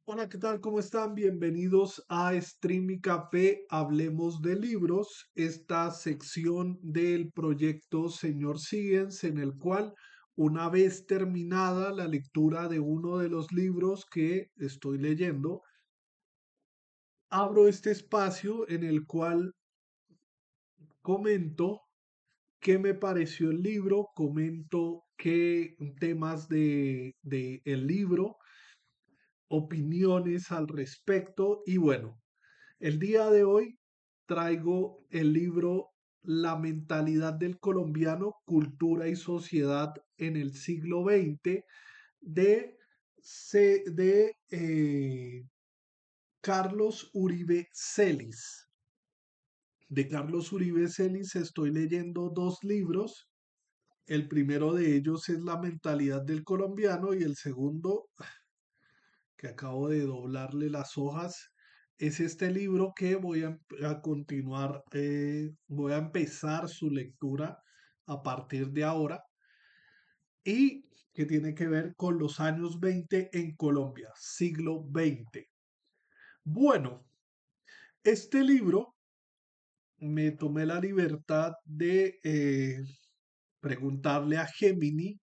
Hola, ¿qué tal? ¿Cómo están? Bienvenidos a Stream y Café, Hablemos de Libros, esta sección del proyecto Señor Science, en el cual, una vez terminada la lectura de uno de los libros que estoy leyendo, abro este espacio en el cual comento qué me pareció el libro, comento qué temas de el libro, opiniones al respecto y bueno. El día de hoy traigo el libro La mentalidad del colombiano, cultura y sociedad en el siglo XX de, Carlos Uribe Celis. De Carlos Uribe Celis estoy leyendo dos libros. El primero de ellos es La mentalidad del colombiano y el segundo, que acabo de doblarle las hojas, es este libro que a continuar, voy a empezar su lectura a partir de ahora y que tiene que ver con los años 20 en Colombia, siglo XX. Bueno, este libro me tomé la libertad de preguntarle a Gemini,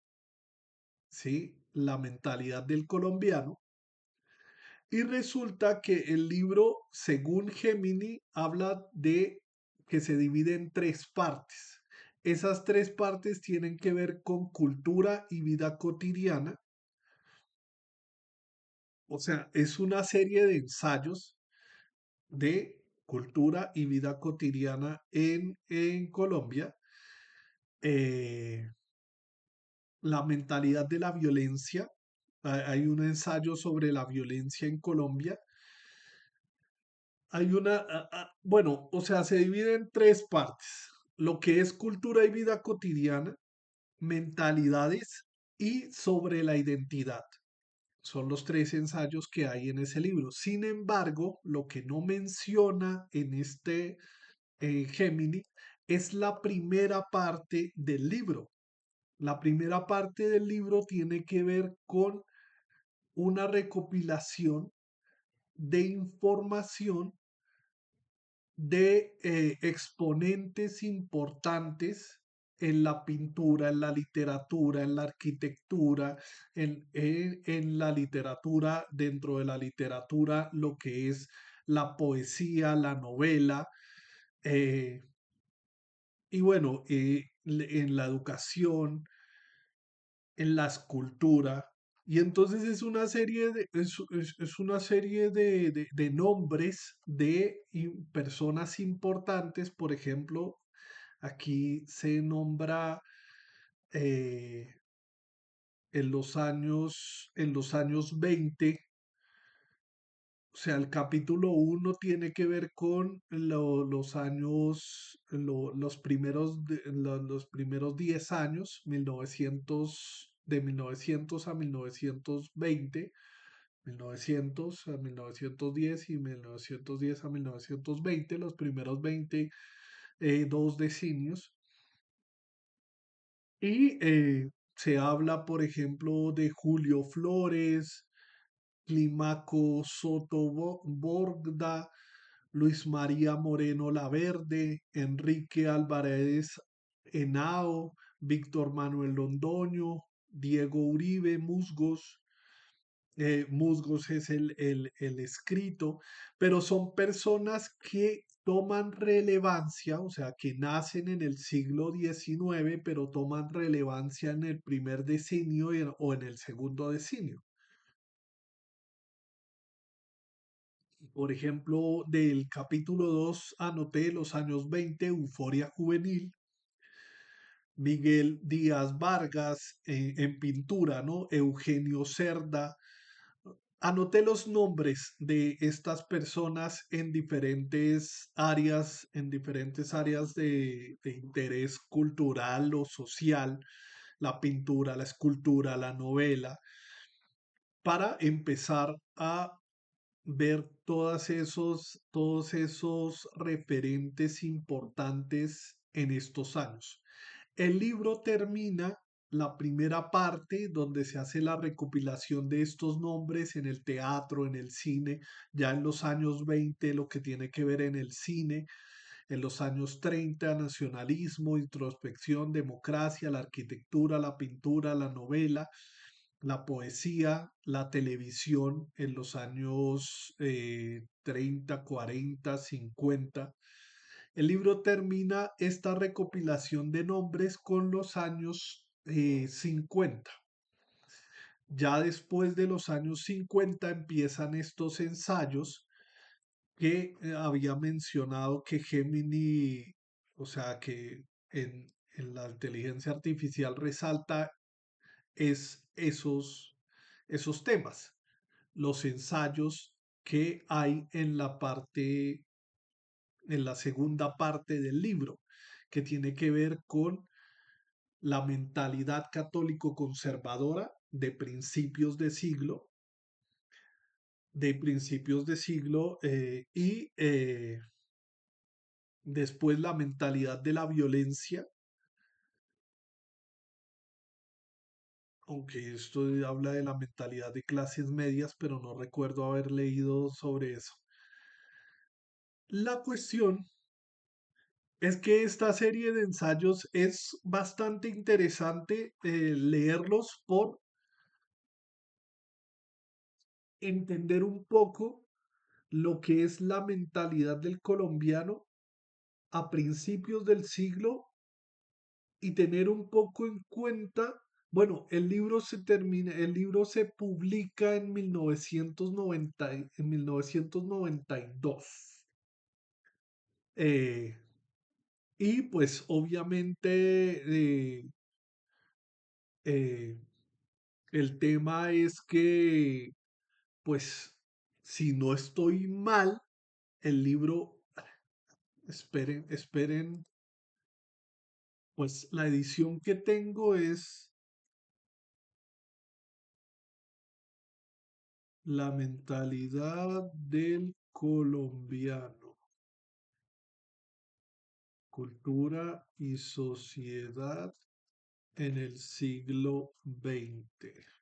¿sí? La mentalidad del colombiano. Y resulta que el libro, según Gemini, habla de que se divide en tres partes. Esas tres partes tienen que ver con cultura y vida cotidiana. O sea, es una serie de ensayos de cultura y vida cotidiana en Colombia. Eh, la mentalidad de la violencia. Hay un ensayo sobre la violencia en Colombia. Hay bueno, o sea, se divide en tres partes. Lo que es cultura y vida cotidiana, mentalidades y sobre la identidad. Son los tres ensayos que hay en ese libro. Sin embargo, lo que no menciona en este Gemini es la primera parte del libro. La primera parte del libro tiene que ver con una recopilación de información de exponentes importantes en la pintura, en la literatura, en la arquitectura, en la literatura, dentro de la literatura, lo que es la poesía, la novela, eh, y bueno, en la educación, en la escultura. Y entonces es una serie es una serie de nombres de personas importantes. Por ejemplo, aquí se nombra eh, en los años 20. O sea, el capítulo uno tiene que ver con los años, los primeros 10 años, 1900, de 1900 a 1920, 1900 a 1910 y 1910 a 1920, los primeros 20, dos decenios. Y se habla, por ejemplo, de Julio Flores, Climaco Soto Borda, Luis María Moreno Laverde, Enrique Álvarez Henao, Víctor Manuel Londoño, Diego Uribe Musgos. Musgos es el escrito, pero son personas que toman relevancia, o sea, que nacen en el siglo XIX, pero toman relevancia en el primer decenio o en el segundo decenio. Por ejemplo, del capítulo 2 anoté los años 20, Euforia Juvenil, Miguel Díaz Vargas en pintura, ¿no? Eugenio Cerda. Anoté los nombres de estas personas en diferentes áreas de interés cultural o social, la pintura, la escultura, la novela, para empezar a ver todos esos referentes importantes en estos años. El libro termina la primera parte donde se hace la recopilación de estos nombres en el teatro, en el cine, ya en los años 20 lo que tiene que ver en el cine, en los años 30 nacionalismo, introspección, democracia, la arquitectura, la pintura, la novela, la poesía, la televisión en los años 30, 40, 50. El libro termina esta recopilación de nombres con los años 50. Ya después de los años 50 empiezan estos ensayos que había mencionado que Gemini, o sea, que en la inteligencia artificial resalta es esos temas, los ensayos que hay en la segunda parte del libro, que tiene que ver con la mentalidad católico conservadora de principios de siglo y después la mentalidad de la violencia, aunque esto habla de la mentalidad de clases medias, pero no recuerdo haber leído sobre eso. La cuestión es que esta serie de ensayos es bastante interesante leerlos por entender un poco lo que es la mentalidad del colombiano a principios del siglo y tener un poco en cuenta, bueno, el libro se publica en 1990, en 1992. eh, y pues obviamente eh, el tema es que, pues, si no estoy mal, el libro, esperen, esperen, pues la edición que tengo es La mentalidad del colombiano, cultura y sociedad en el siglo XX.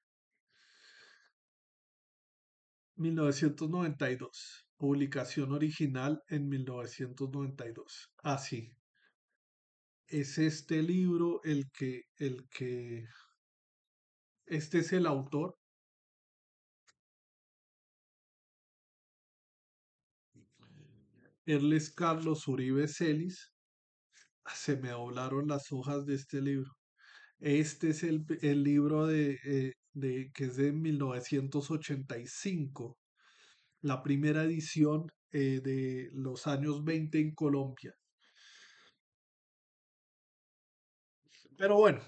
1992. Publicación original en 1992. Así. Es este libro este es el autor. Él es Carlos Uribe Celis. Se me doblaron las hojas de este libro. Este es el libro que es de 1985, la primera edición de los años 20 en Colombia. Pero bueno,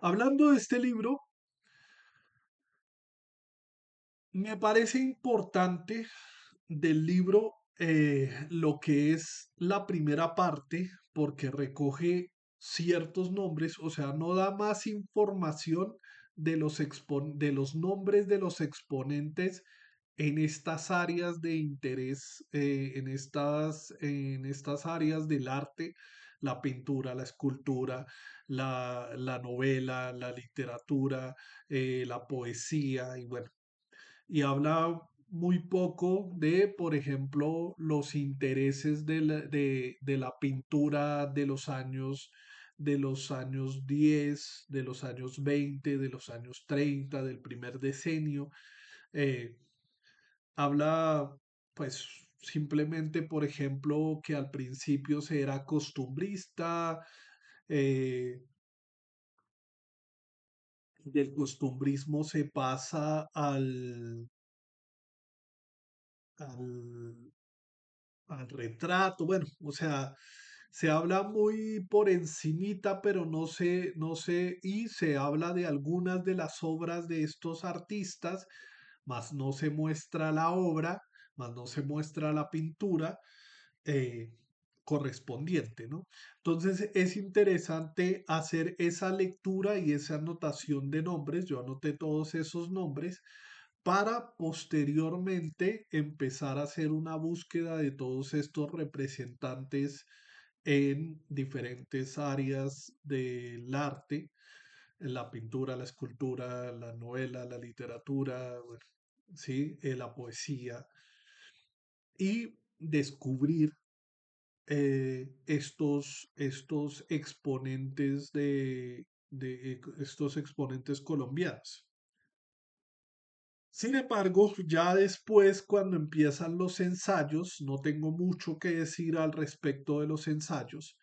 hablando de este libro, me parece importante del libro lo que es la primera parte, porque recoge ciertos nombres, o sea, no da más información de los nombres de los exponentes en estas áreas de interés, en estas áreas del arte, la pintura, la escultura, la novela, la literatura, la poesía, y bueno, y habla muy poco de, por ejemplo, los intereses de la pintura de los años 10, de los años 20, de los años 30, del primer decenio. Eh, Habla, pues, simplemente, por ejemplo, que al principio se era costumbrista, eh, del costumbrismo se pasa al, al retrato, bueno, o sea, se habla muy por encimita, pero no sé, y se habla de algunas de las obras de estos artistas, mas no se muestra la obra, mas no se muestra la pintura eh, correspondiente, ¿no? Entonces es interesante hacer esa lectura y esa anotación de nombres. Yo anoté todos esos nombres para posteriormente empezar a hacer una búsqueda de todos estos representantes en diferentes áreas del arte la pintura, la escultura, la novela, la literatura, bueno, sí, la poesía, y descubrir estos exponentes de estos exponentes colombianos. Sin embargo, ya después, cuando empiezan los ensayos, no tengo mucho que decir al respecto de los ensayos.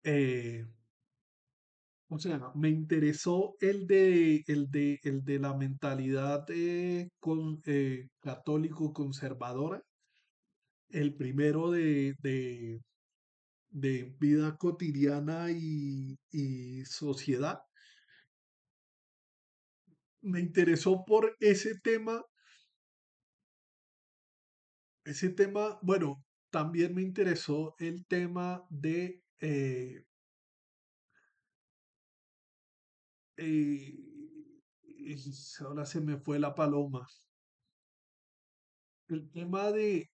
eh, o sea, me interesó el de la mentalidad católico conservadora, el primero de vida cotidiana y sociedad. Me interesó por ese tema, bueno, también me interesó el tema eh, ahora se me fue la paloma, el tema de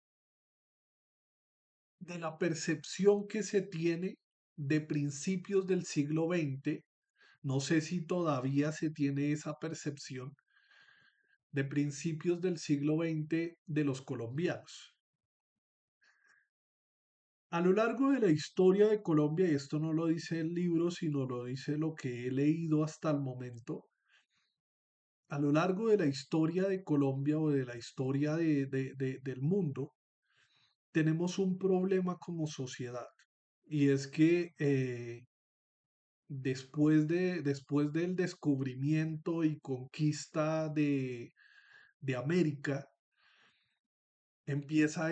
la percepción que se tiene de principios del siglo XX. No sé si todavía se tiene esa percepción de principios del siglo XX de los colombianos. A lo largo de la historia de Colombia, y esto no lo dice el libro, sino lo dice lo que he leído hasta el momento, a lo largo de la historia de Colombia o de la historia del mundo, tenemos un problema como sociedad. Y es que después del descubrimiento y conquista de América, empieza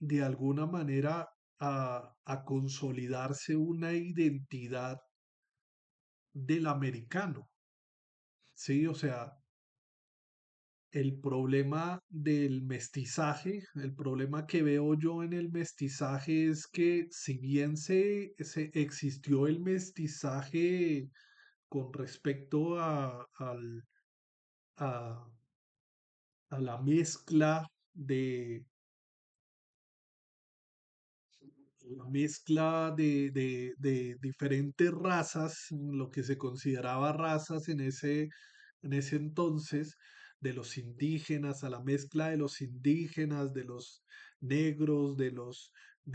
de alguna manera a consolidarse una identidad del americano, ¿sí? O sea, el problema del mestizaje, el problema que veo yo en el mestizaje es que si bien se existió el mestizaje con respecto a, a la mezcla de diferentes razas, lo que se consideraba razas en ese entonces, de los indígenas, a la mezcla de los indígenas, de los negros, de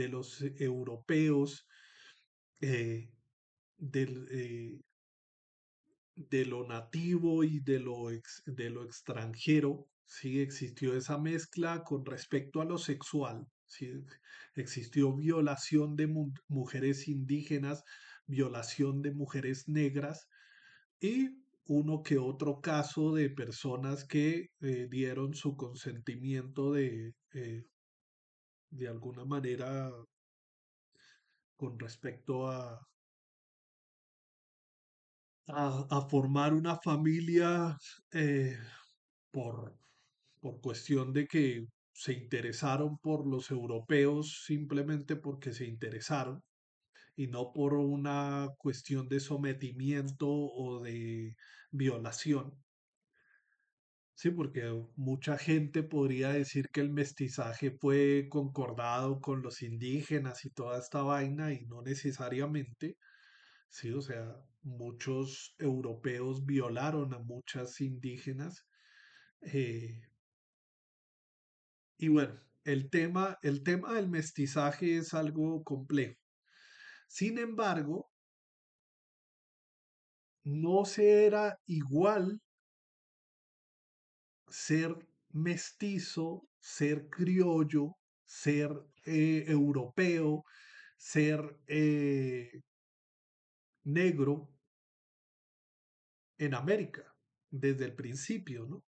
los europeos, eh, del, de lo nativo y de lo extranjero, sí existió esa mezcla con respecto a lo sexual, sí existió violación de mujeres indígenas, violación de mujeres negras y uno que otro caso de personas que dieron su consentimiento de alguna manera con respecto a formar una familia eh, por, por cuestión de que se interesaron por los europeos simplemente porque se interesaron y no por una cuestión de sometimiento o de violación. Sí, porque mucha gente podría decir que el mestizaje fue concordado con los indígenas y toda esta vaina y no necesariamente. Sí, o sea, muchos europeos violaron a muchas indígenas. eh, y bueno, el tema del mestizaje es algo complejo. Sin embargo, no se era igual ser mestizo, ser criollo, ser europeo, ser negro en América desde el principio, ¿no?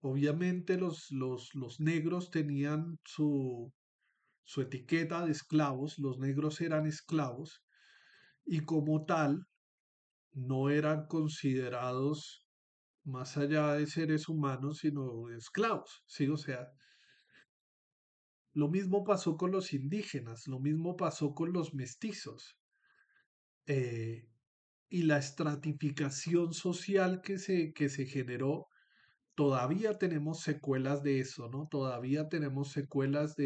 Obviamente los negros tenían su etiqueta de esclavos, los negros eran esclavos y como tal no eran considerados más allá de seres humanos, sino esclavos, ¿sí? O sea, lo mismo pasó con los indígenas, lo mismo pasó con los mestizos. eh, y la estratificación social que se generó, todavía tenemos secuelas de eso, ¿no? Todavía tenemos secuelas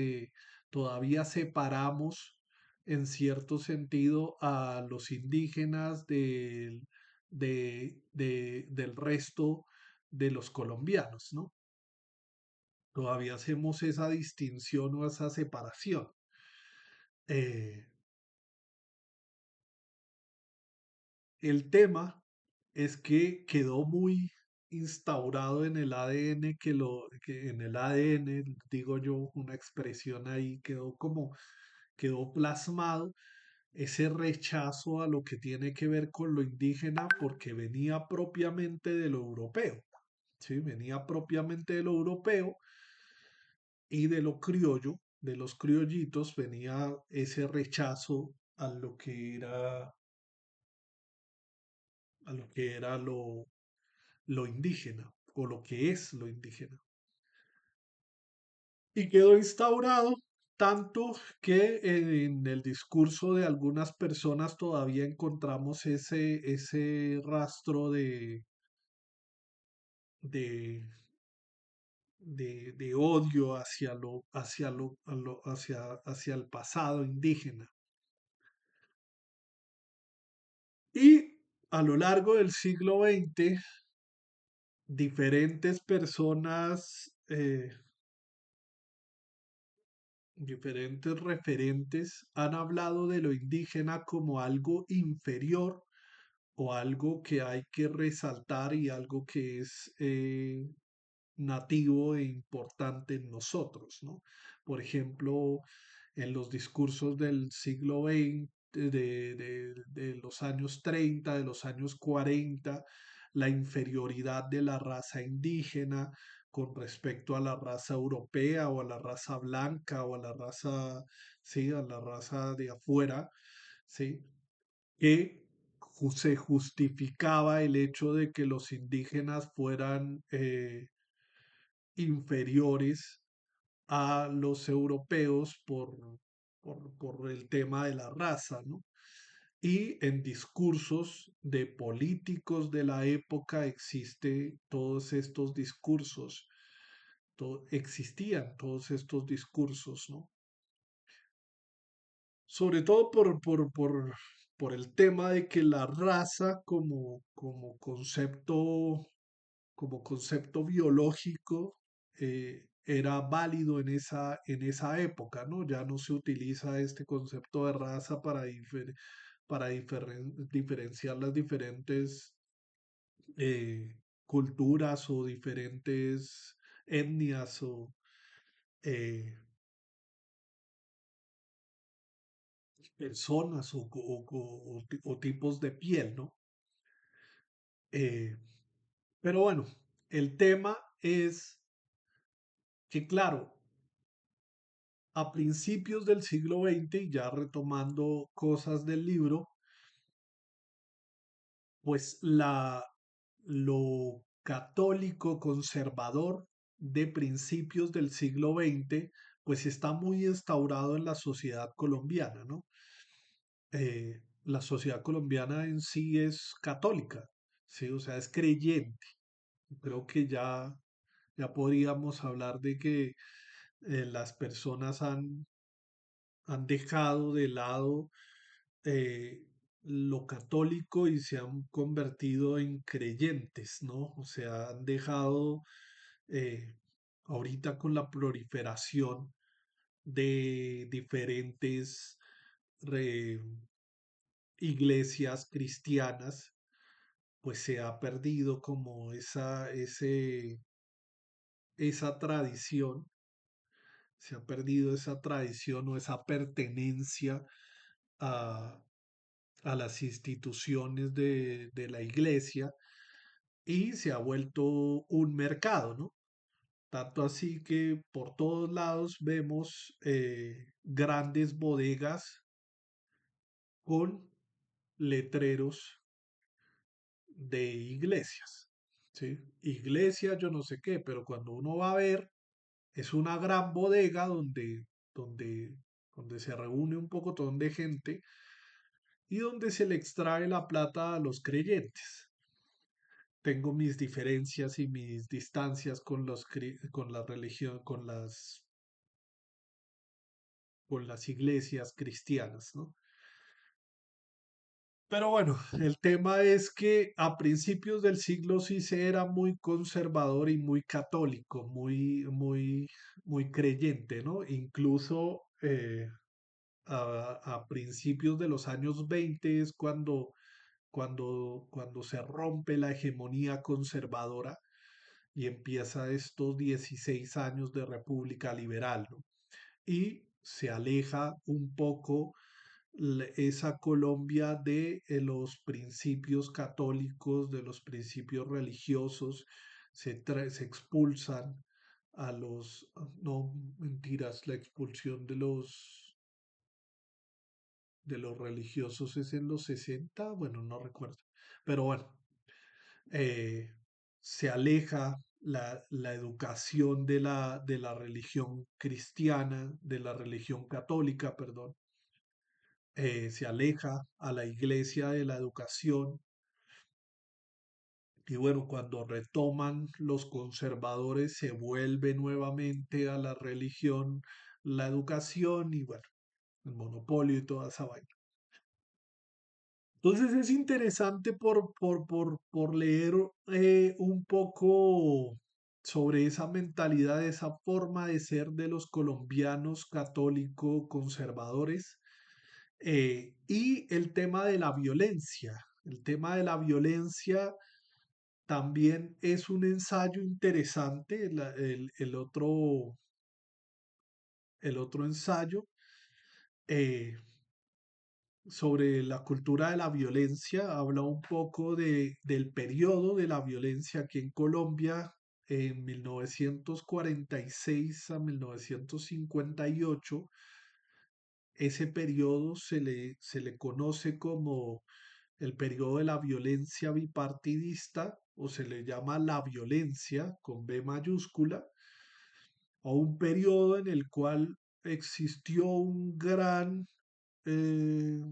todavía separamos en cierto sentido a los indígenas del resto de los colombianos, ¿no? Todavía hacemos esa distinción o esa separación. Eh, el tema es que quedó muy instaurado en el ADN que en el ADN, digo yo, una expresión ahí quedó plasmado ese rechazo a lo que tiene que ver con lo indígena porque venía propiamente de lo europeo, ¿sí? Venía propiamente de lo europeo y de lo criollo, de los criollitos, venía ese rechazo a lo que era lo indígena o lo que es lo indígena. Y quedó instaurado tanto que en el discurso de algunas personas todavía encontramos ese rastro de, de odio hacia el pasado indígena. Y a lo largo del siglo XX, diferentes personas, diferentes referentes han hablado de lo indígena como algo inferior o algo que hay que resaltar y algo que es nativo e importante en nosotros, ¿no? Por ejemplo, en los discursos del siglo XX, de los años 30, de los años 40, la inferioridad de la raza indígena con respecto a la raza europea o a la raza blanca o a la raza, sí, a la raza de afuera, sí, que se justificaba el hecho de que los indígenas fueran inferiores a los europeos por el tema de la raza, ¿no? Y en discursos de políticos de la época existe todos estos discursos, existían todos estos discursos, ¿no? Sobre todo por el tema de que la raza como concepto biológico era válido en esa época, ¿no? Ya no se utiliza este concepto de raza para diferenciar las diferentes eh, culturas o diferentes etnias o eh, personas o tipos de piel, ¿no? Eh, pero bueno, el tema es que, claro, a principios del siglo XX, y ya retomando cosas del libro, pues lo católico conservador de principios del siglo XX, pues está muy instaurado en la sociedad colombiana, ¿no? La sociedad colombiana en sí es católica, ¿sí? O sea, es creyente. Creo que ya podríamos hablar de que las personas han dejado de lado eh, lo católico y se han convertido en creyentes, ¿no? O sea, han dejado eh, ahorita con la proliferación de diferentes re- iglesias cristianas, pues se ha perdido como esa tradición, se ha perdido esa tradición o esa pertenencia a, a las instituciones de la iglesia y se ha vuelto un mercado, ¿no? Tanto así que por todos lados vemos grandes bodegas con letreros de iglesias, ¿sí? Iglesia, yo no sé qué, pero cuando uno va a ver, es una gran bodega donde, donde se reúne un pocotón de gente y donde se le extrae la plata a los creyentes. Tengo mis diferencias y mis distancias con con la religión, con las iglesias cristianas, ¿no? Pero bueno, el tema es que a principios del siglo sí se era muy conservador y muy católico, muy creyente, ¿no? Incluso a principios de los años 20 es cuando se rompe la hegemonía conservadora y empieza estos 16 años de república liberal, ¿no? Y se aleja un poco esa Colombia de los principios católicos, de los principios religiosos, se expulsan a los, no, mentiras, la expulsión de los religiosos es en los 60, bueno, no recuerdo, pero bueno, eh, se aleja la educación de la religión cristiana, de la religión católica, perdón, se aleja a la iglesia de la educación y bueno, cuando retoman los conservadores se vuelve nuevamente a la religión, la educación y bueno, el monopolio y toda esa vaina. Entonces es interesante por leer un poco sobre esa mentalidad, esa forma de ser de los colombianos católicos conservadores y el tema de la violencia. El tema de la violencia también es un ensayo interesante. El otro ensayo eh, sobre la cultura de la violencia habla un poco del periodo de la violencia aquí en Colombia en 1946 a 1958. Ese periodo se le conoce como el periodo de la violencia bipartidista o se le llama la violencia con B mayúscula, o un periodo en el cual existió eh,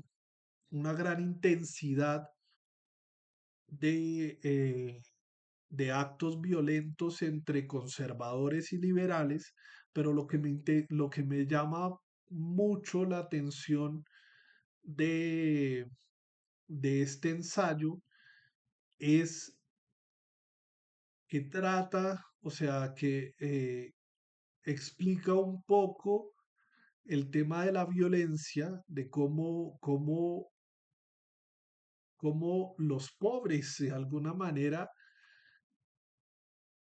una gran intensidad de actos violentos entre conservadores y liberales, pero lo que me llama mucho la atención de este ensayo es que trata, o sea, que explica un poco el tema de la violencia, de cómo los pobres de alguna manera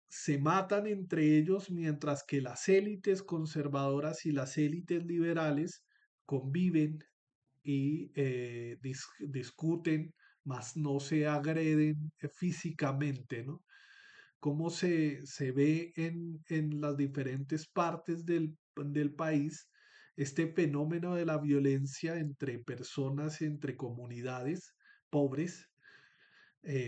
se matan entre ellos mientras que las élites conservadoras y las élites liberales conviven y discuten, mas no se agreden físicamente, ¿no? Cómo se ve en las diferentes partes del país este fenómeno de la violencia entre personas, entre comunidades pobres,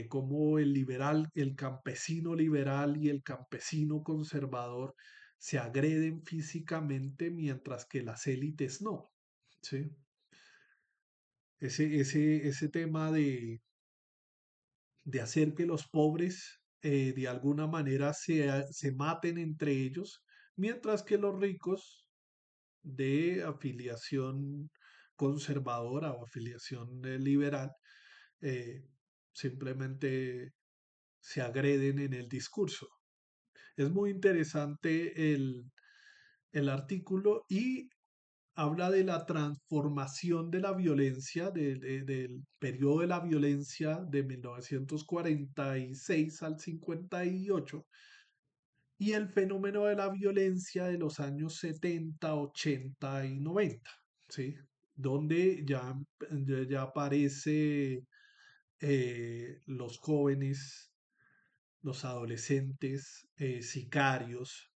cómo el campesino liberal y el campesino conservador se agreden físicamente mientras que las élites no, ¿sí? Ese tema de hacer que los pobres de alguna manera se maten entre ellos, mientras que los ricos de afiliación conservadora o afiliación liberal eh, simplemente se agreden en el discurso. Es muy interesante el artículo y habla de la transformación de la violencia, del periodo de la violencia de 1946 al 58 y el fenómeno de la violencia de los años 70, 80 y 90, ¿sí? Donde ya aparece los jóvenes, los adolescentes, sicarios,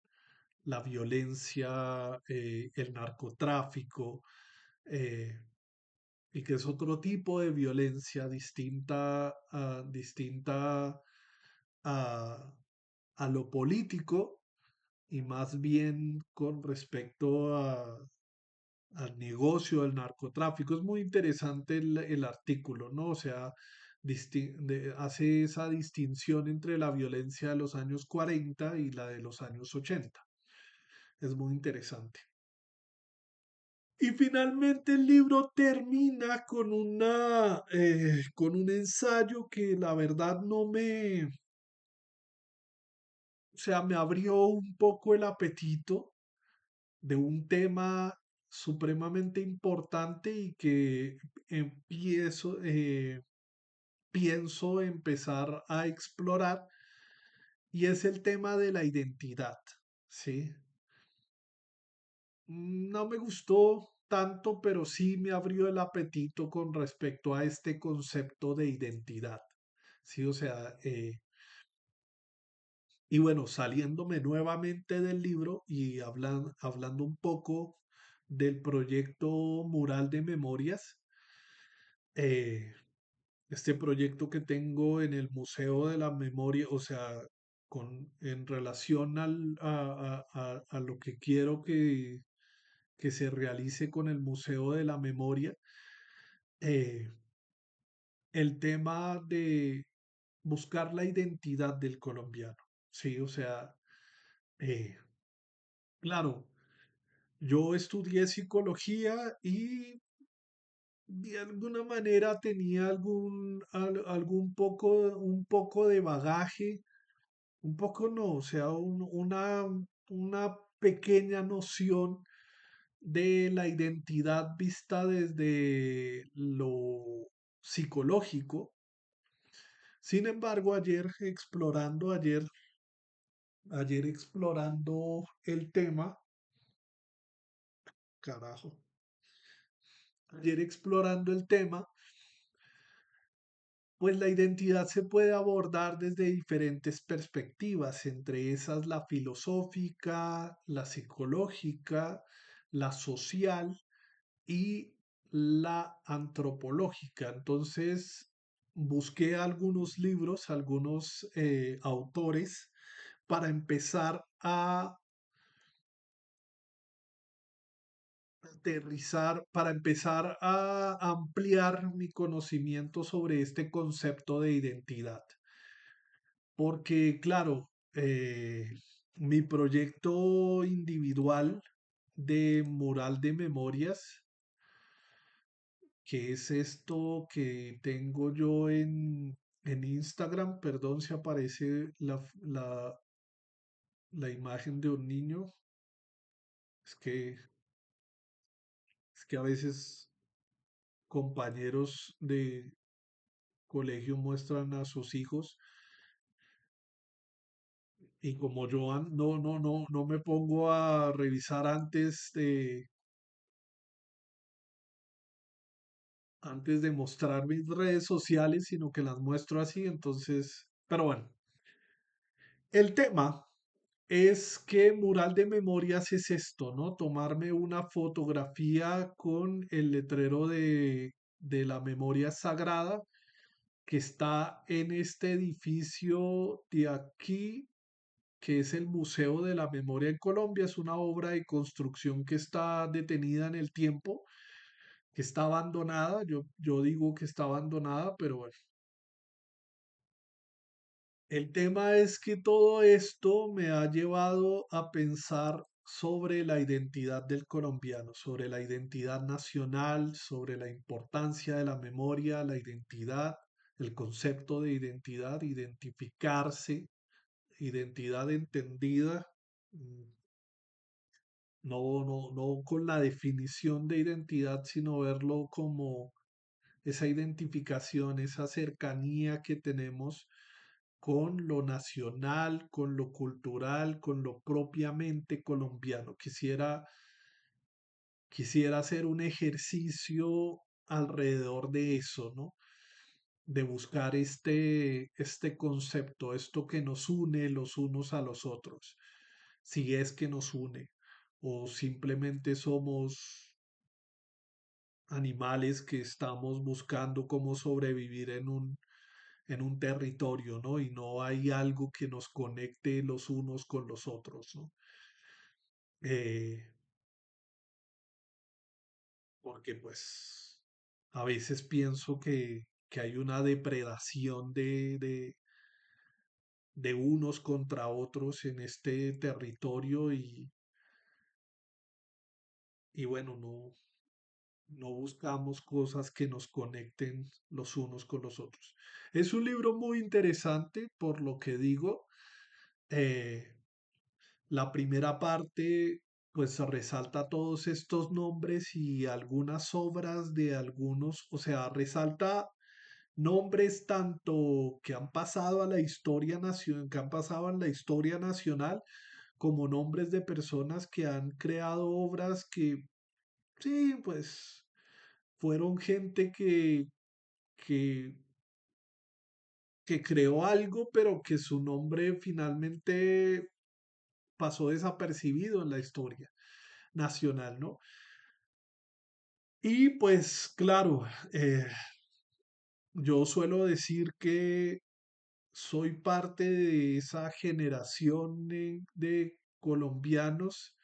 la violencia, el narcotráfico, eh, y que es otro tipo de violencia distinta a, a lo político y más bien con respecto al negocio del narcotráfico. Es muy interesante el artículo, ¿no? O sea, hace esa distinción entre la violencia de los años 40 y la de los años 80. Es muy interesante. Y finalmente el libro termina con un ensayo que la verdad o sea, me abrió un poco el apetito de un tema supremamente importante y que empiezo, pienso empezar a explorar, y es el tema de la identidad, ¿sí? No me gustó tanto, pero sí me abrió el apetito con respecto a este concepto de identidad, ¿sí? O sea, y bueno, saliéndome nuevamente del libro y hablando un poco del proyecto Mural de Memorias, eh, este proyecto que tengo en el Museo de la Memoria, o sea, en relación a lo que quiero que se realice con el Museo de la Memoria, eh, el tema de buscar la identidad del colombiano, ¿sí? O sea, eh, claro, yo estudié psicología y de alguna manera tenía un poco de bagaje, un poco no, o sea, una pequeña noción de la identidad vista desde lo psicológico. Sin embargo, ayer explorando el tema, carajo, ayer explorando el tema, pues la identidad se puede abordar desde diferentes perspectivas, entre esas la filosófica, la psicológica, la social y la antropológica. Entonces, busqué algunos libros, algunos autores para empezar a aterrizar, para empezar a ampliar mi conocimiento sobre este concepto de identidad. Porque, claro, mi proyecto individual de mural de memorias, que es esto que tengo yo en Instagram, perdón si aparece la imagen de un niño, es que, es que a veces compañeros de colegio muestran a sus hijos y como yo no me pongo a revisar antes de mostrar mis redes sociales, sino que las muestro así, entonces, pero bueno, el tema es que mural de memorias es esto, ¿no? Tomarme una fotografía con el letrero de la memoria sagrada que está en este edificio de aquí, que es el Museo de la Memoria en Colombia. Es una obra de construcción que está detenida en el tiempo, que está abandonada. Yo digo que está abandonada, pero bueno. El tema es que todo esto me ha llevado a pensar sobre la identidad del colombiano, sobre la identidad nacional, sobre la importancia de la memoria, la identidad, el concepto de identidad, identificarse, identidad entendida, mm, no con la definición de identidad, sino verlo como esa identificación, esa cercanía que tenemos con lo nacional, con lo cultural, con lo propiamente colombiano. Quisiera hacer un ejercicio alrededor de eso, ¿no? De buscar este concepto, esto que nos une los unos a los otros, si es que nos une, o simplemente somos animales que estamos buscando cómo sobrevivir en un territorio, ¿no? Y no hay algo que nos conecte los unos con los otros, ¿no? Eh, Porque pues a veces pienso que hay una depredación de unos contra otros en este territorio y bueno, no buscamos cosas que nos conecten los unos con los otros. Es un libro muy interesante, por lo que digo. eh, la primera parte, pues resalta todos estos nombres y algunas obras de algunos, o sea, resalta nombres tanto que han pasado a la historia nacional, que han pasado en la historia nacional, como nombres de personas que han creado obras que, sí, pues fueron gente que, que creó algo, pero que su nombre finalmente pasó desapercibido en la historia nacional, ¿no? Y pues claro, eh, yo suelo decir que soy parte de esa generación de colombianos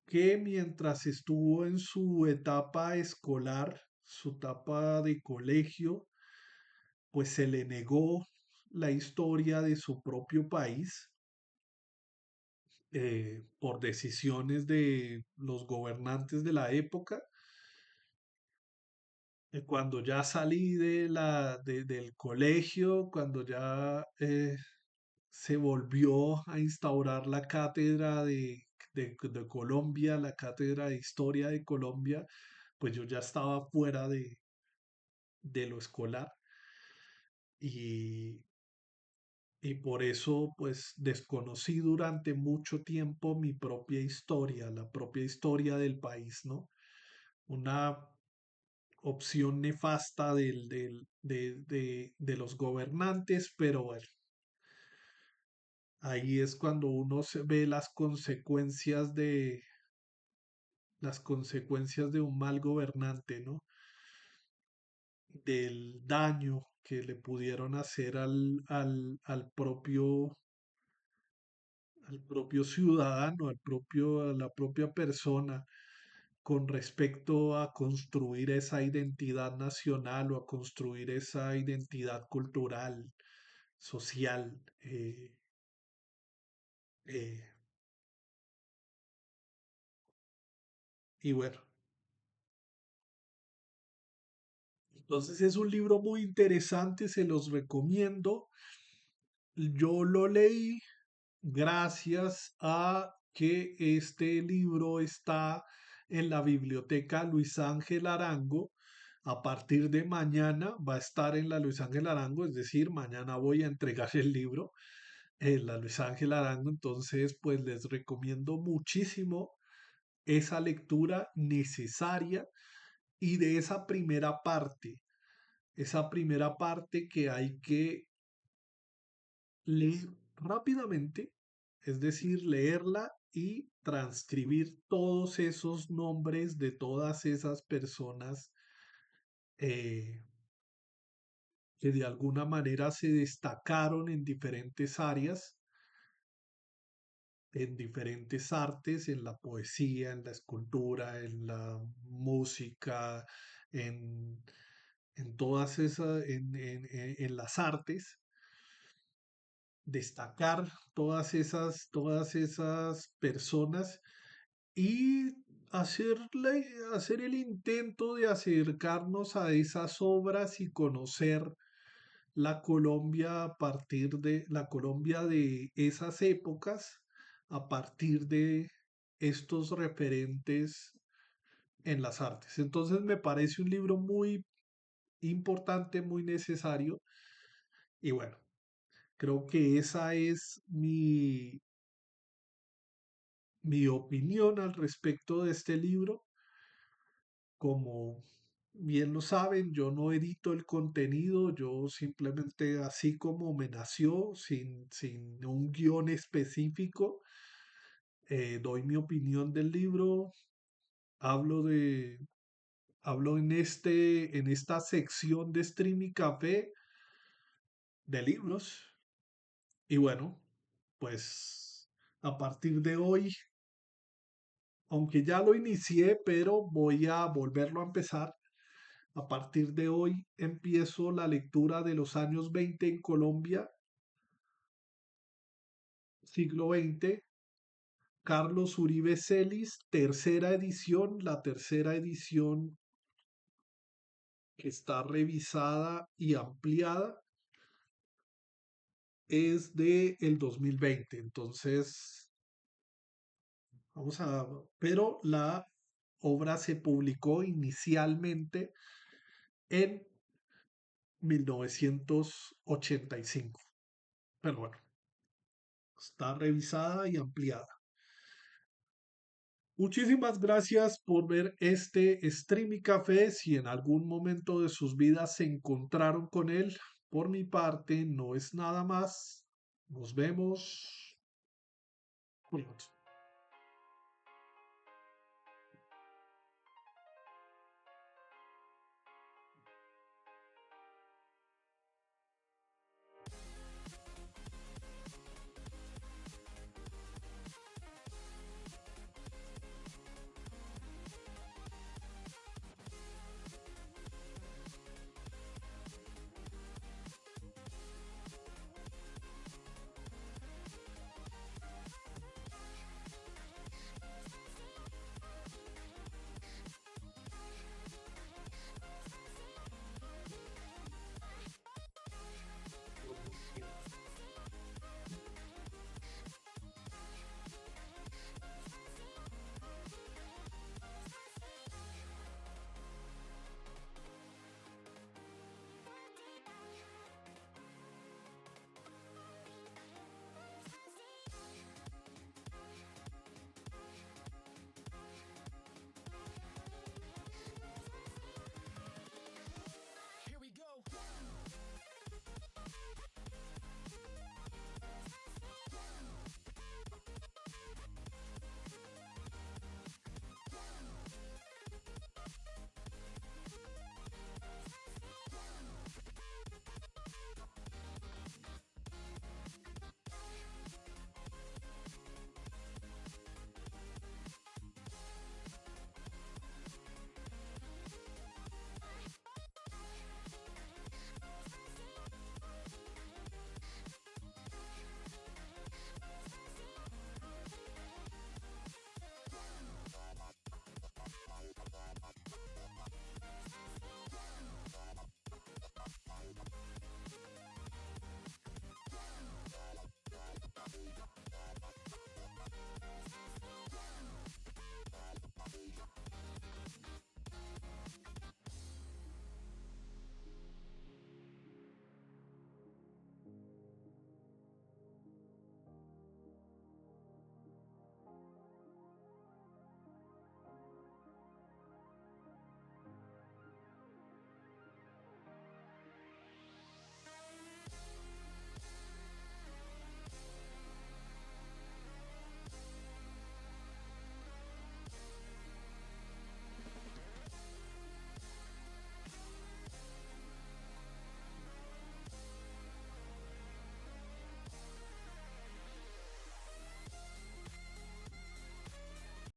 que mientras estuvo en su etapa escolar, su etapa de colegio, pues se le negó la historia de su propio país por decisiones de los gobernantes de la época. Cuando ya salí del colegio, cuando ya se volvió a instaurar la cátedra de Colombia, la cátedra de historia de Colombia, pues yo ya estaba fuera de lo escolar y, y por eso pues desconocí durante mucho tiempo mi propia historia, la propia historia del país, ¿no? Una opción nefasta de los gobernantes, pero bueno, ahí es cuando uno se ve las consecuencias de un mal gobernante, ¿no? Del daño que le pudieron hacer al propio ciudadano, a la propia persona con respecto a construir esa identidad nacional o a construir esa identidad cultural, social. Eh, y bueno, entonces es un libro muy interesante, se los recomiendo. Yo lo leí gracias a que este libro está en la biblioteca Luis Ángel Arango. A partir de mañana va a estar en la Luis Ángel Arango, es decir, mañana voy a entregar el libro en la Luis Ángel Arango. Entonces, pues les recomiendo muchísimo esa lectura necesaria y de esa primera parte que hay que leer rápidamente, es decir, leerla y transcribir todos esos nombres de todas esas personas eh, que de alguna manera se destacaron en diferentes áreas, en diferentes artes, en la poesía, en la escultura, en la música, en, en todas esas, en las artes, destacar todas esas personas y hacer el intento de acercarnos a esas obras y conocer la Colombia a partir de la Colombia de esas épocas, a partir de estos referentes en las artes. Entonces me parece un libro muy importante, muy necesario y bueno, creo que esa es mi opinión al respecto de este libro. Como bien lo saben, yo no edito el contenido, yo simplemente así como me nació, sin un guión específico, doy mi opinión del libro, hablo de, hablo en esta sección de Streaming Café de libros. Y bueno, pues a partir de hoy, aunque ya lo inicié, pero voy a volverlo a empezar. A partir de hoy empiezo la lectura de los años 20 en Colombia, siglo XX, Carlos Uribe Celis, tercera edición. La tercera edición que está revisada y ampliada es de el 2020. Entonces, vamos a, pero la obra se publicó inicialmente en 1985. Pero bueno, está revisada y ampliada. Muchísimas gracias por ver este Stream y Café. Si en algún momento de sus vidas se encontraron con él, por mi parte no es nada más. Nos vemos pronto.